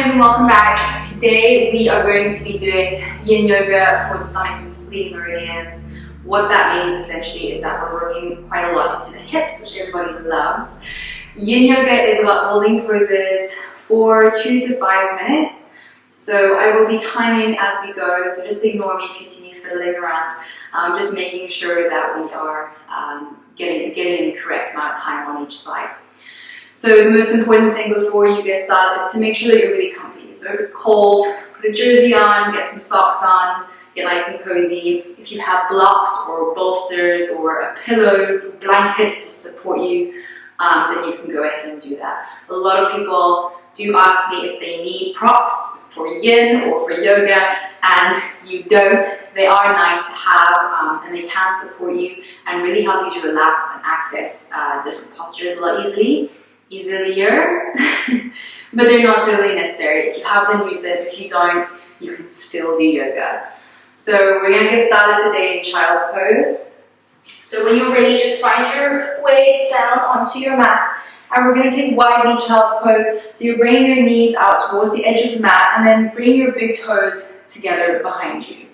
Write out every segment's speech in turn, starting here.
guys, and welcome back. Today we are going to be doing Yin Yoga for the stomach and Spleen Meridians. What that means essentially is that we're working quite a lot into the hips, which everybody loves. Yin Yoga is about holding poses for 2 to 5 minutes. So I will be timing as we go, so just ignore me if you see me fiddling around. Just making sure that we are getting the correct amount of time on each side. So the most important thing before you get started is to make sure that you're really comfy. So if it's cold, put a jersey on, get some socks on, get nice and cozy. If you have blocks or bolsters or a pillow, blankets to support you, then you can go ahead and do that. A lot of people do ask me if they need props for yin or for yoga, and you don't. They are nice to have, and they can support you and really help you to relax and access different postures a lot easier, but they're not totally necessary. If you have them, use them. If you don't, you can still do yoga. So we're going to get started today in child's pose. So when you're ready, just find your way down onto your mat, and we're going to take wide knee child's pose. So you're bringing your knees out towards the edge of the mat, and then bring your big toes together behind you.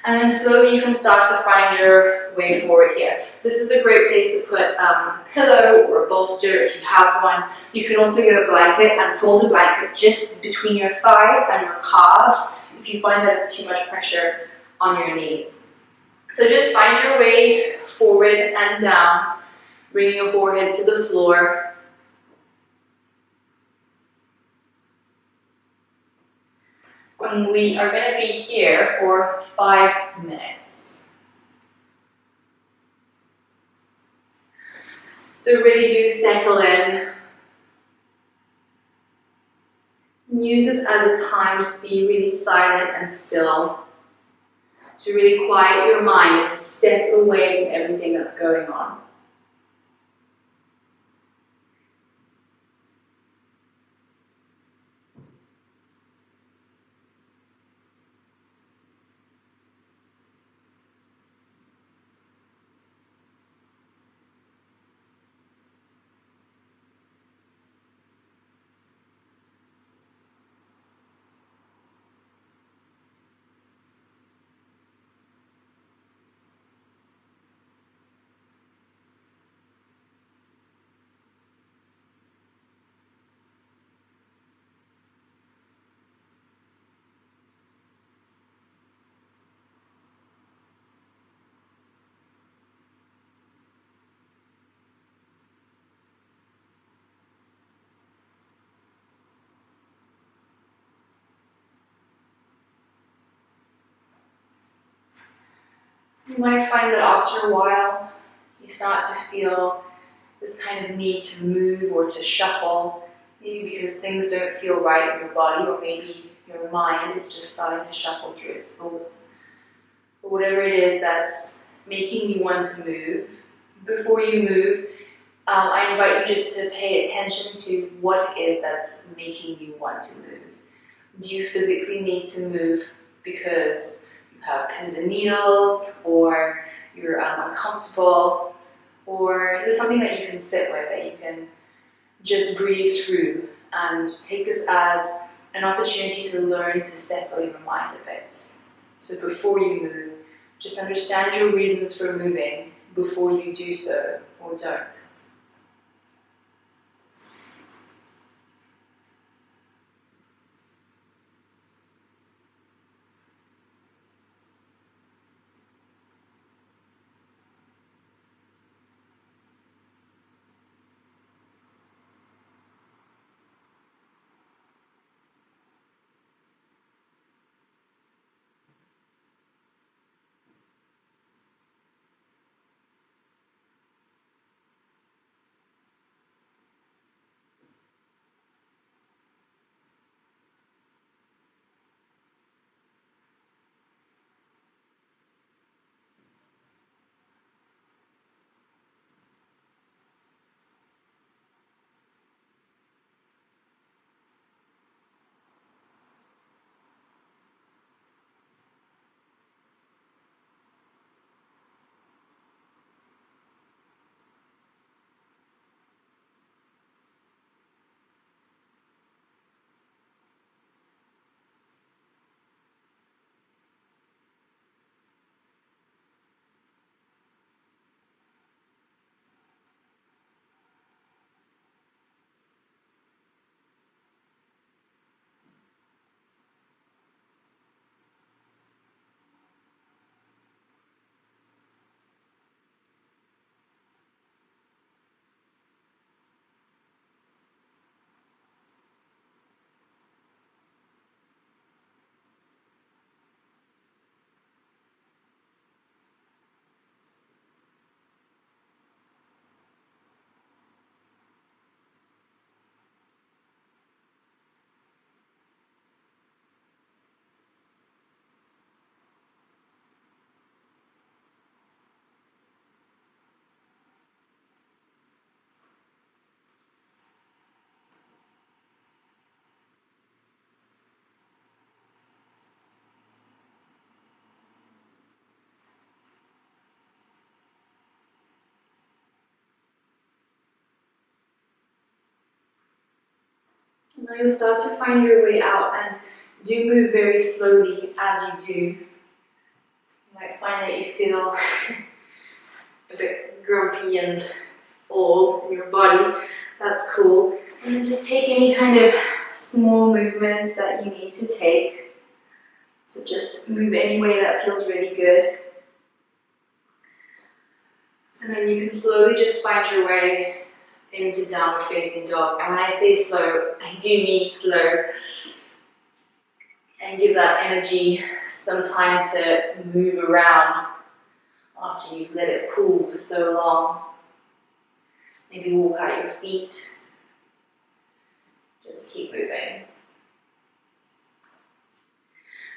And then slowly you can start to find your way forward here. This is a great place to put a pillow or a bolster if you have one. You can also get a blanket and fold a blanket just between your thighs and your calves if you find that it's too much pressure on your knees. So just find your way forward and down, bringing your forehead to the floor. And we are going to be here for 5 minutes. So really do settle in. Use this as a time to be really silent and still, to really quiet your mind and to step away from everything that's going on. You might find that after a while, you start to feel this kind of need to move or to shuffle, maybe because things don't feel right in your body, or maybe your mind is just starting to shuffle through its thoughts. But whatever it is that's making you want to move, before you move, I invite you just to pay attention to what it is that's making you want to move. Do you physically need to move because you have pins and needles, or you're uncomfortable, or there's something that you can sit with, that you can just breathe through, and take this as an opportunity to learn to settle your mind a bit. So before you move, just understand your reasons for moving before you do so or don't. Now you'll start to find your way out, and do move very slowly as you do. You might find that you feel a bit grumpy and old in your body. That's cool. And then just take any kind of small movements that you need to take. So just move any way that feels really good. And then you can slowly just find your way into downward facing dog. And when I say slow, I do mean slow. And give that energy some time to move around after you've let it cool for so long. Maybe walk out your feet. Just keep moving.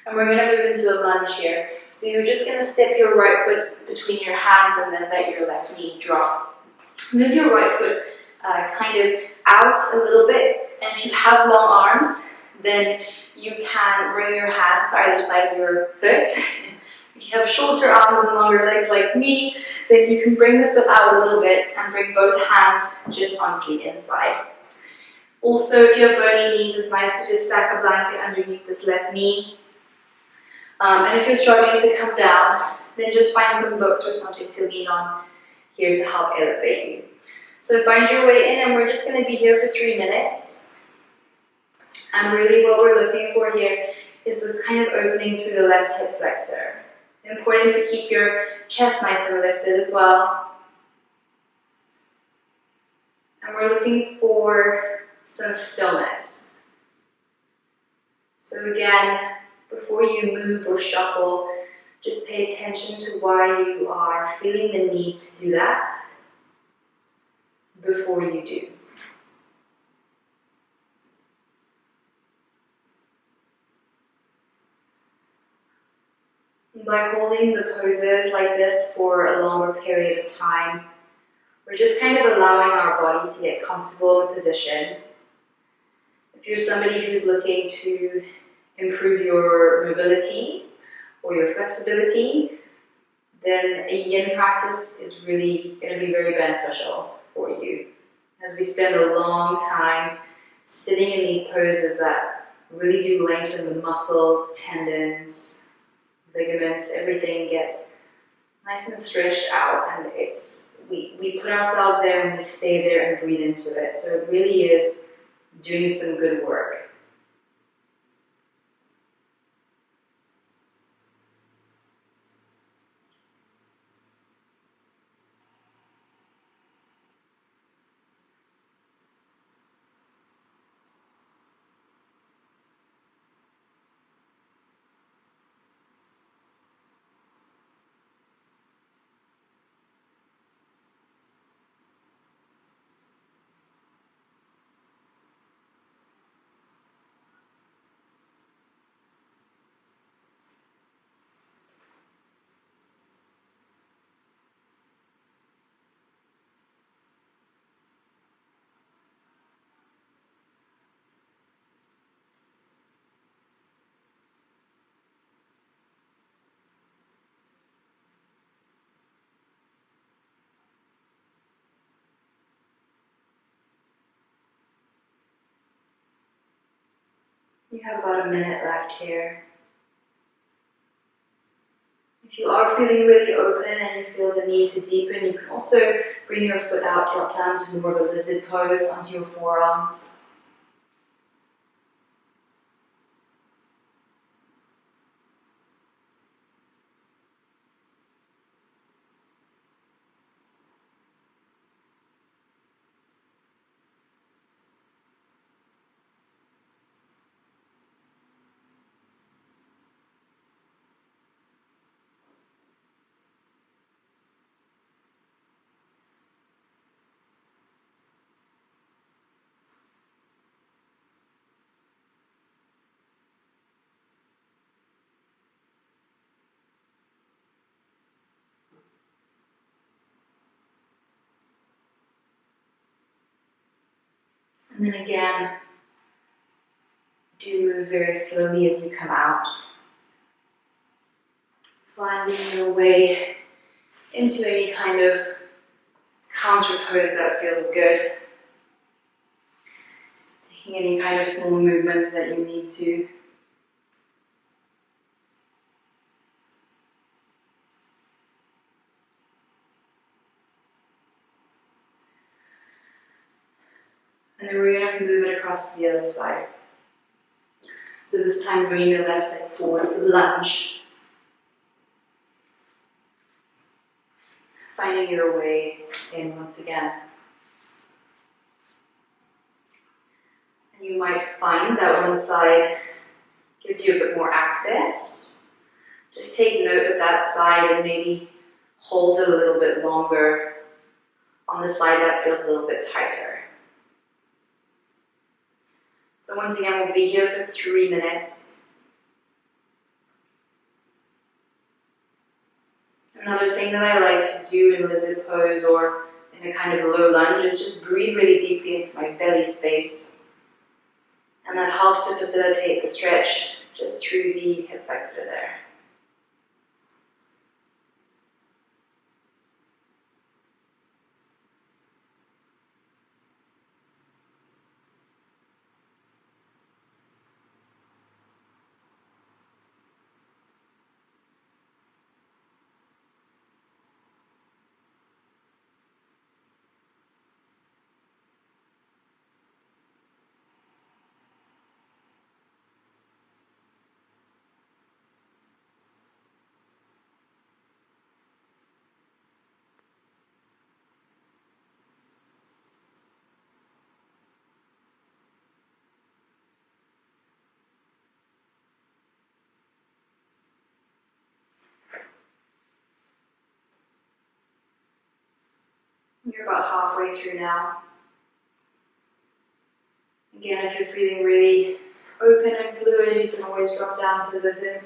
And we're going to move into a lunge here. So you're just going to step your right foot between your hands and then let your left knee drop. Move your right foot kind of out a little bit. And if you have long arms, then you can bring your hands to either side of your foot. If you have shorter arms and longer legs like me, then you can bring the foot out a little bit and bring both hands just onto the inside. Also, if you have bony knees, it's nice to just stack a blanket underneath this left knee. And if you're struggling to come down, then just find some books or something to lean on here to help elevate you. So find your way in, and we're just going to be here for 3 minutes. And really what we're looking for here is this kind of opening through the left hip flexor. Important to keep your chest nice and lifted as well. And we're looking for some stillness. So again, before you move or shuffle, just pay attention to why you are feeling the need to do that before you do. And by holding the poses like this for a longer period of time, we're just kind of allowing our body to get comfortable in position. If you're somebody who's looking to improve your mobility or your flexibility, then a yin practice is really going to be very beneficial for you, as we spend a long time sitting in these poses that really do lengthen the muscles, tendons, ligaments. Everything gets nice and stretched out, and we put ourselves there and we stay there and breathe into it. So it really is doing some good work. You have about a minute left here. If you are feeling really open and you feel the need to deepen, you can also bring your foot out, drop down to more of a lizard pose onto your forearms. And then again, do move very slowly as you come out. Finding your way into any kind of counter pose that feels good. Making any kind of small movements that you need to. And then we're going to move it across to the other side. So this time bringing the left leg forward for the lunge. Finding your way in once again. And you might find that one side gives you a bit more access. Just take note of that side and maybe hold it a little bit longer on the side that feels a little bit tighter. So once again, we'll be here for 3 minutes. Another thing that I like to do in lizard pose or in a kind of low lunge is just breathe really deeply into my belly space. And that helps to facilitate the stretch just through the hip flexor there. You're about halfway through now. Again, if you're feeling really open and fluid, you can always drop down to the lizard.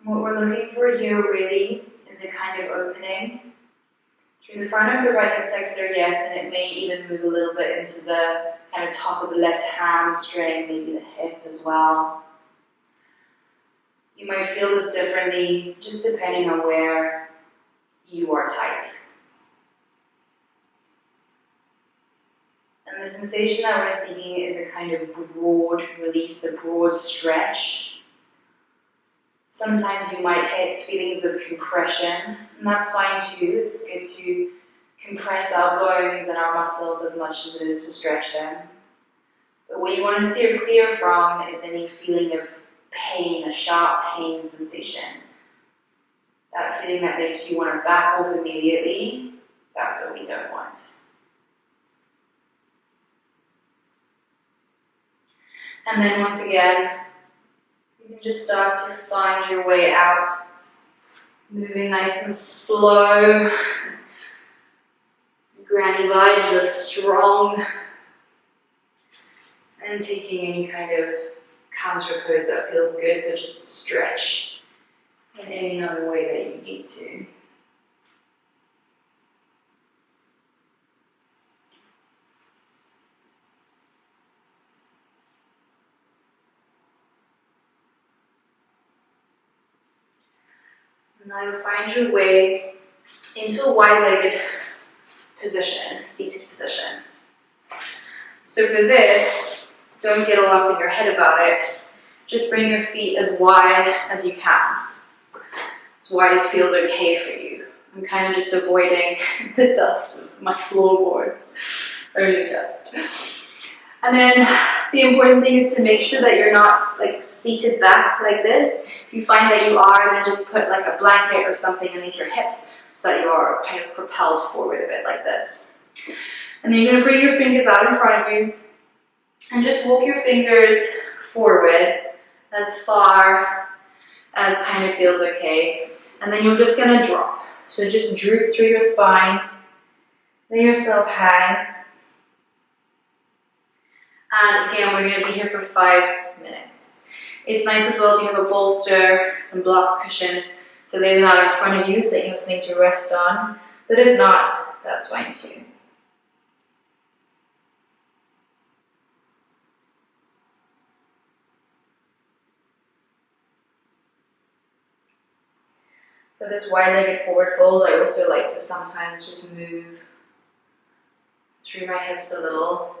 And what we're looking for here really is a kind of opening through the front of the right hip flexor, yes, and it may even move a little bit into the kind of top of the left hamstring, maybe the hip as well. You might feel this differently, just depending on where you are tight. And the sensation that we're seeking is a kind of broad release, a broad stretch. Sometimes you might hit feelings of compression, and that's fine too. It's good to compress our bones and our muscles as much as it is to stretch them. But what you want to steer clear from is any feeling of pain, a sharp pain sensation. That feeling that makes you want to back off immediately, that's what we don't want. And then once again, you can just start to find your way out, moving nice and slow. Granny vibes are strong. And taking any kind of counter pose that feels good, so just stretch in any other way that you need to. Now you'll find your way into a wide-legged position, seated position. So for this, don't get all up in your head about it. Just bring your feet as wide as you can. As wide as feels okay for you. I'm kind of just avoiding the dust of my floorboards. Only dust. And then the important thing is to make sure that you're not like seated back like this. If you find that you are, then just put like a blanket or something underneath your hips so that you are kind of propelled forward a bit like this. And then you're going to bring your fingers out in front of you and just walk your fingers forward as far as kind of feels okay. And then you're just going to drop. So just droop through your spine, let yourself hang. And again, we're going to be here for 5 minutes. It's nice as well if you have a bolster, some blocks, cushions, to lay them out in front of you so that you have something to rest on. But if not, that's fine too. For this wide-legged forward fold, I also like to sometimes just move through my hips a little,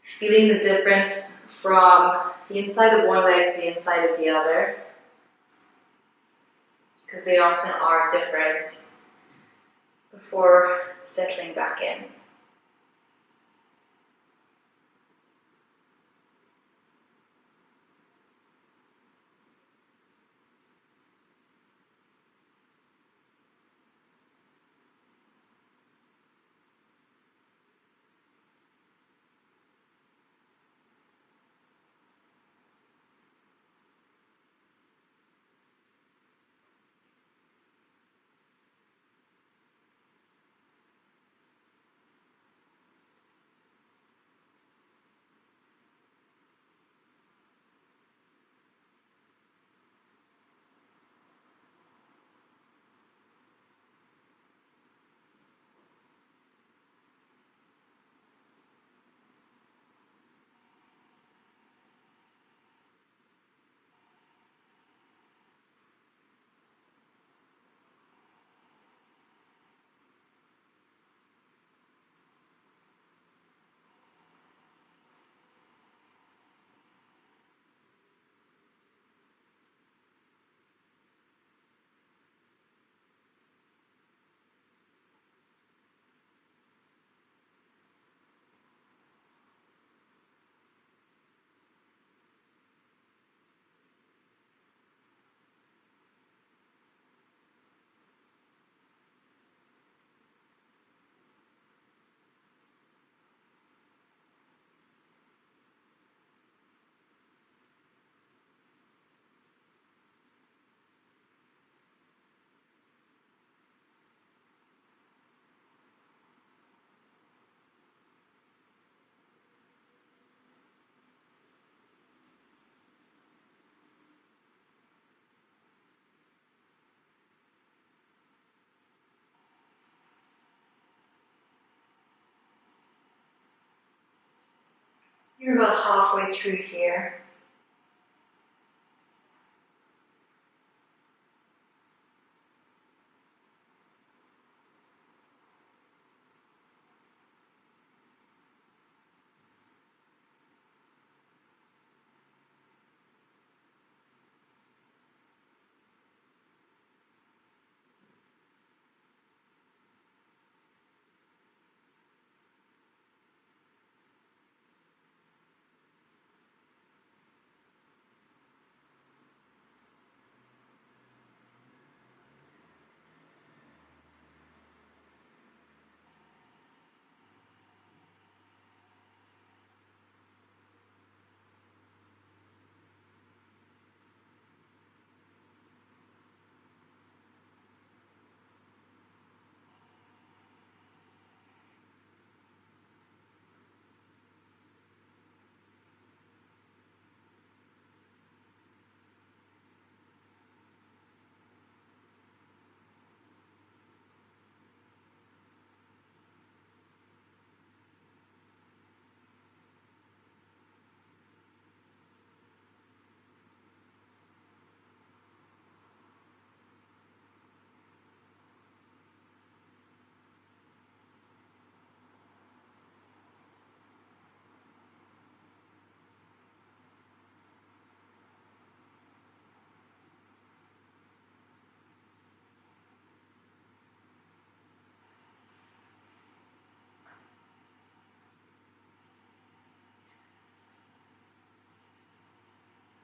feeling the difference from the inside of one leg to the inside of the other, because they often are different, before settling back in. You're about halfway through here.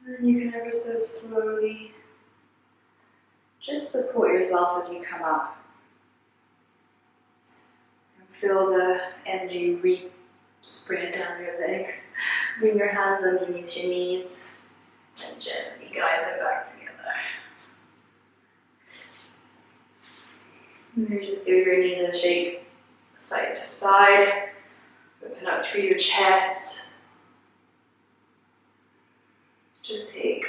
And you can ever so slowly just support yourself as you come up. And feel the energy spread down your legs. Bring your hands underneath your knees and gently guide them back together. Maybe just give your knees a shake side to side. Open up through your chest. Just take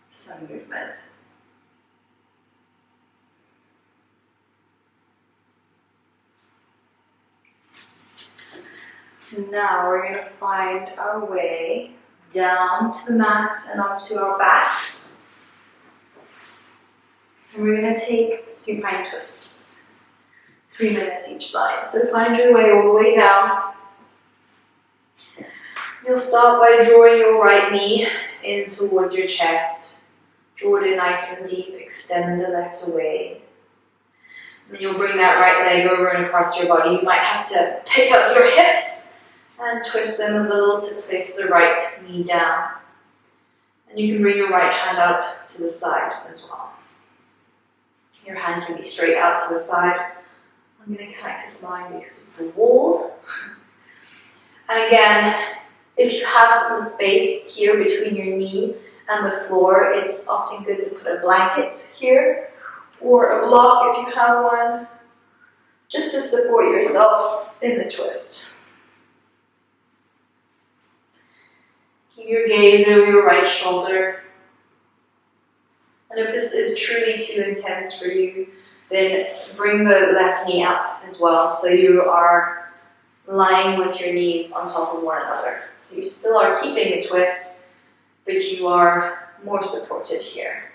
some movement. Now we're going to find our way down to the mat and onto our backs. And we're going to take supine twists. 3 minutes each side. So find your way all the way down. You'll start by drawing your right knee in towards your chest. Draw it in nice and deep. Extend the left away. And then you'll bring that right leg over and across your body. You might have to pick up your hips and twist them a little to place the right knee down. And you can bring your right hand out to the side as well. Your hand can be straight out to the side. I'm going to connect this line because of the wall. And again, if you have some space here between your knee and the floor, it's often good to put a blanket here or a block if you have one, just to support yourself in the twist. Keep your gaze over your right shoulder. And if this is truly too intense for you, then bring the left knee up as well, so you are lying with your knees on top of one another. So you still are keeping a twist, but you are more supported here.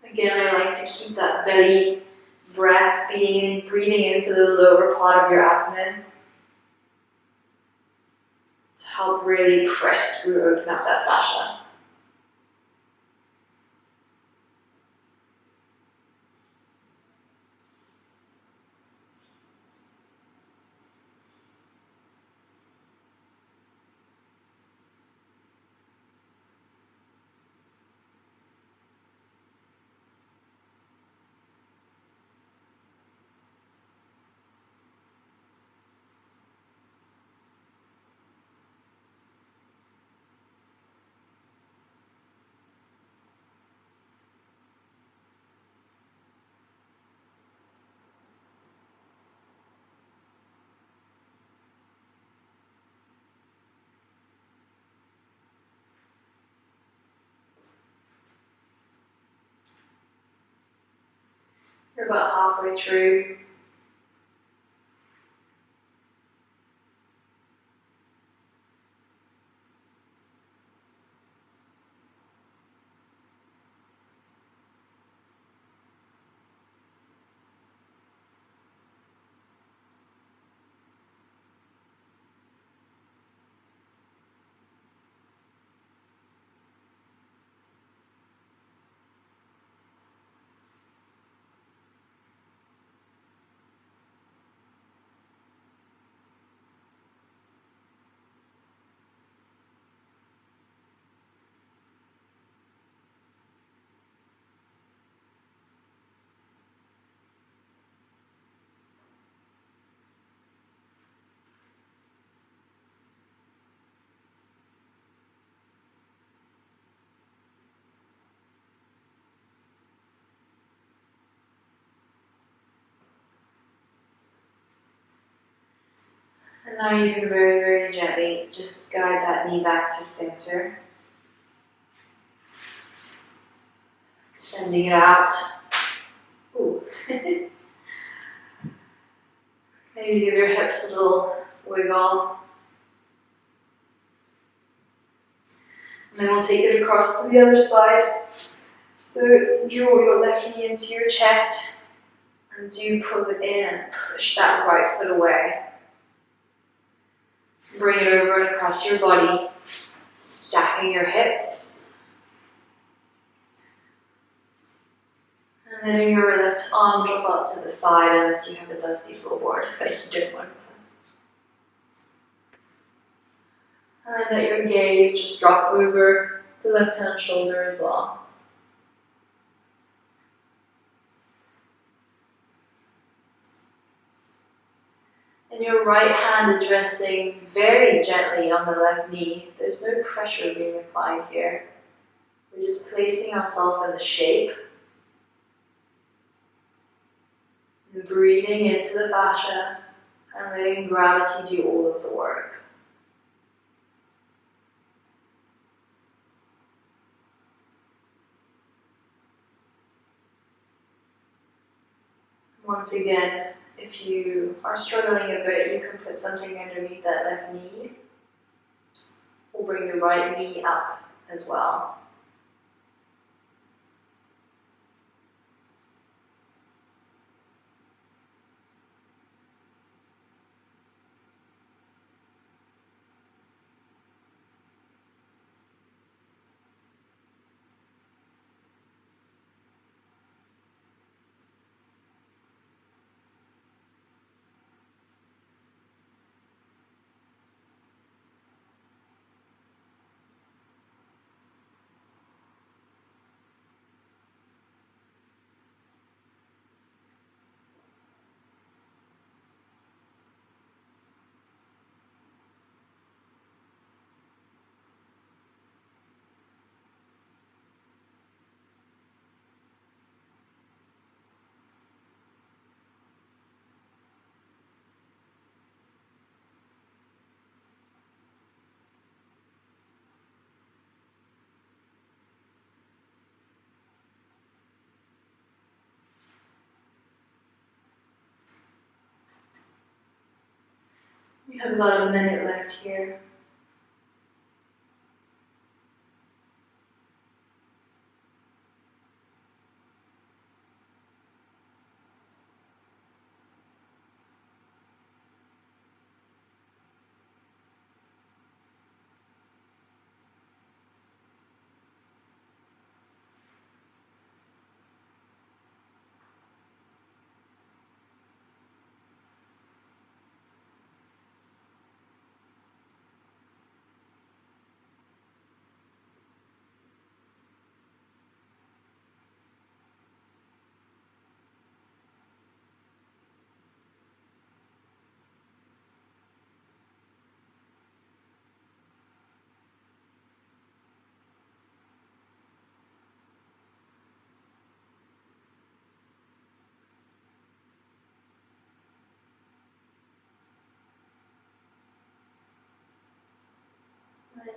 Again, I like to keep that belly breath breathing into the lower part of your abdomen to help really press through, open up that fascia. You're about halfway through. And now you can very, very gently just guide that knee back to center. Extending it out. Ooh. Maybe give your hips a little wiggle. And then we'll take it across to the other side. So draw your left knee into your chest and do pull it in and push that right foot away. Bring it over and across your body, stacking your hips. And then in your left arm, drop out to the side unless you have a dusty floorboard that you don't want to. And then let your gaze just drop over the left hand shoulder as well. And your right hand is resting very gently on the left knee. There's no pressure being applied here. We're just placing ourselves in the shape. And breathing into the fascia and letting gravity do all of the work. Once again, if you are struggling a bit, you can put something underneath that left knee. bring your right knee up as well. We have about a minute left here.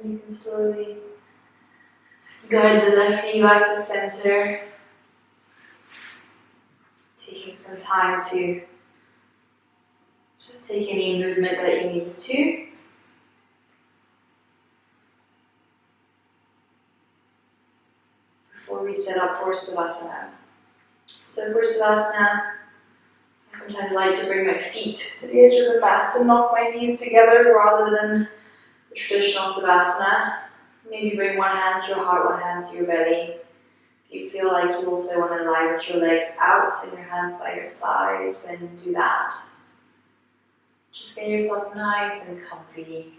And you can slowly guide the left knee back to center, taking some time to just take any movement that you need to. Before we set up for Savasana. So for Savasana, I sometimes like to bring my feet to the edge of the mat and knock my knees together rather than the traditional Savasana. Maybe bring one hand to your heart, one hand to your belly. If you feel like you also want to lie with your legs out and your hands by your sides, then do that. Just get yourself nice and comfy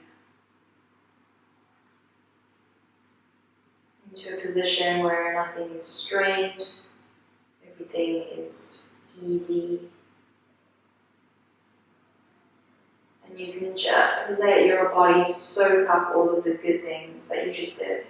into a position where nothing is strained, everything is easy. And you can just let your body soak up all of the good things that you just did.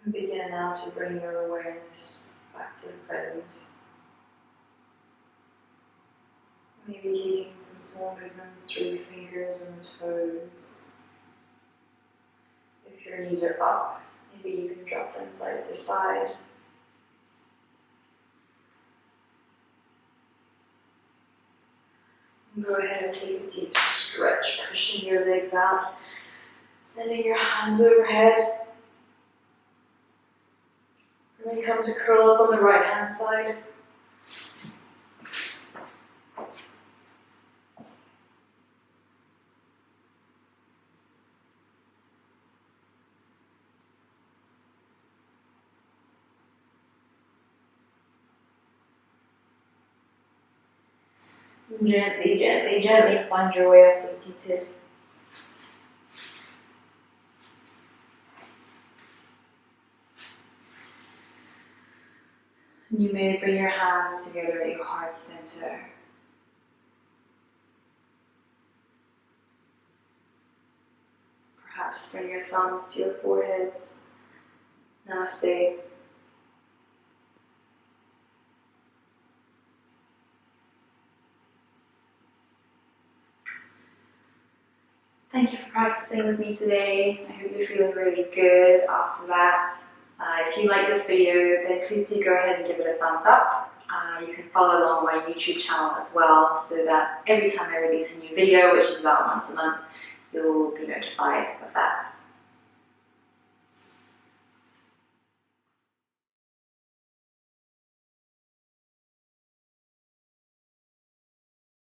And begin now to bring your awareness back to the present. Maybe taking some small movements through the fingers and the toes. If your knees are up, maybe you can drop them side to side. And go ahead and take a deep stretch, pushing your legs out, sending your hands overhead. And then come to curl up on the right hand side. Gently, gently, gently find your way up to seated. You may bring your hands together at your heart center. Perhaps bring your thumbs to your foreheads. Namaste. Thank you for practicing with me today. I hope you're feeling really good after that. If you like this video, then please do go ahead and give it a thumbs up. You can follow along my YouTube channel as well, so that every time I release a new video, which is about once a month, you'll be notified of that.